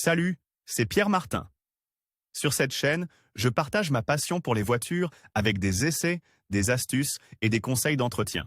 Salut, c'est Pierre Martin. Sur cette chaîne, je partage ma passion pour les voitures avec des essais, des astuces et des conseils d'entretien.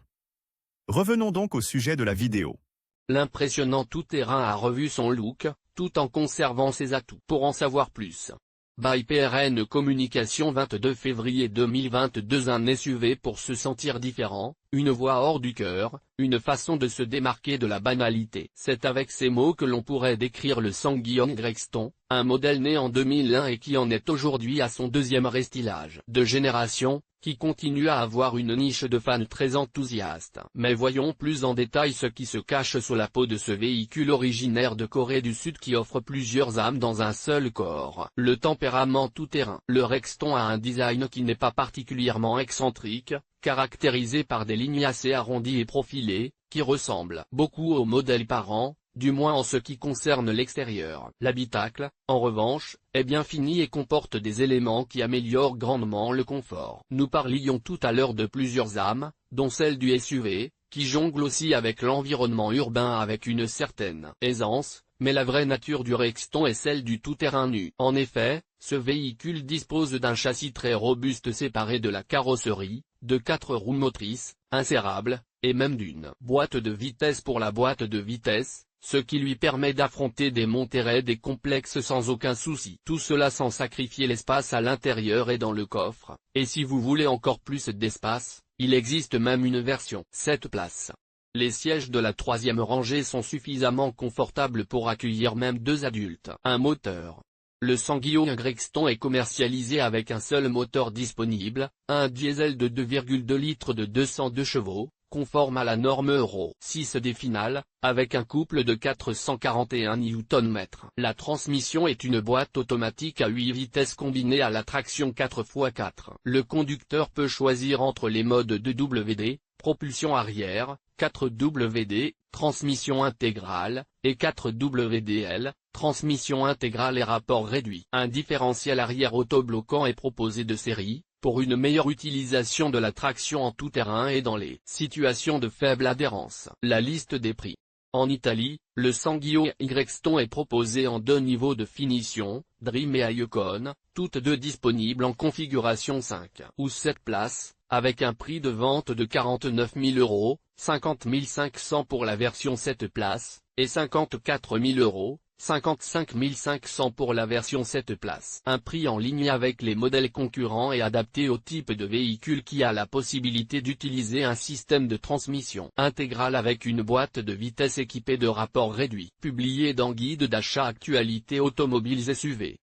Revenons donc au sujet de la vidéo. L'impressionnant tout-terrain a revu son look, tout en conservant ses atouts. Pour en savoir plus. By PRN Communication 22 février 2022. Un SUV pour se sentir différent, une voix hors du cœur, une façon de se démarquer de la banalité. C'est avec ces mots que l'on pourrait décrire le Ssangyong Greyston, un modèle né en 2001 et qui en est aujourd'hui à son deuxième restylage de génération, qui continue à avoir une niche de fans très enthousiastes. Mais voyons plus en détail ce qui se cache sous la peau de ce véhicule originaire de Corée du Sud qui offre plusieurs âmes dans un seul corps. Le tempérament tout-terrain. Le Greyston a un design qui n'est pas particulièrement excentrique, caractérisé par des lignes assez arrondies et profilées, qui ressemblent beaucoup au modèle parent, du moins en ce qui concerne l'extérieur. L'habitacle, en revanche, est bien fini et comporte des éléments qui améliorent grandement le confort. Nous parlions tout à l'heure de plusieurs âmes, dont celle du SUV, qui jongle aussi avec l'environnement urbain avec une certaine aisance, mais la vraie nature du Greyston est celle du tout-terrain nu. En effet, ce véhicule dispose d'un châssis très robuste séparé de la carrosserie, de 4 roues motrices, insérables, et même d'une boîte de vitesse pour la boîte de vitesse, ce qui lui permet d'affronter des montées raides et complexes sans aucun souci. Tout cela sans sacrifier l'espace à l'intérieur et dans le coffre, et si vous voulez encore plus d'espace, il existe même une version 7 places. Les sièges de la 3e rangée sont suffisamment confortables pour accueillir même 2 adultes. Un moteur. Le Ssangyong Greyston est commercialisé avec un seul moteur disponible, un diesel de 2,2 litres de 202 chevaux, conforme à la norme Euro 6D finale, avec un couple de 441 Nm. La transmission est une boîte automatique à 8 vitesses combinée à la traction 4x4. Le conducteur peut choisir entre les modes 2WD, propulsion arrière, 4WD, transmission intégrale, et 4WDL, transmission intégrale et rapport réduit. Un différentiel arrière autobloquant est proposé de série, pour une meilleure utilisation de la traction en tout-terrain et dans les situations de faible adhérence. La liste des prix. En Italie, le Ssangyong Greyston est proposé en 2 niveaux de finition, Dream et Icon, toutes deux disponibles en configuration 5 ou 7 places, avec un prix de vente de 49 000 €, 50 500 pour la version 7 places, et 54 000 €, 55 500 pour la version 7 places. Un prix en ligne avec les modèles concurrents et adapté au type de véhicule qui a la possibilité d'utiliser un système de transmission intégrale avec une boîte de vitesse équipée de rapport réduit. Publié dans Guide d'achat Actualité Automobiles SUV.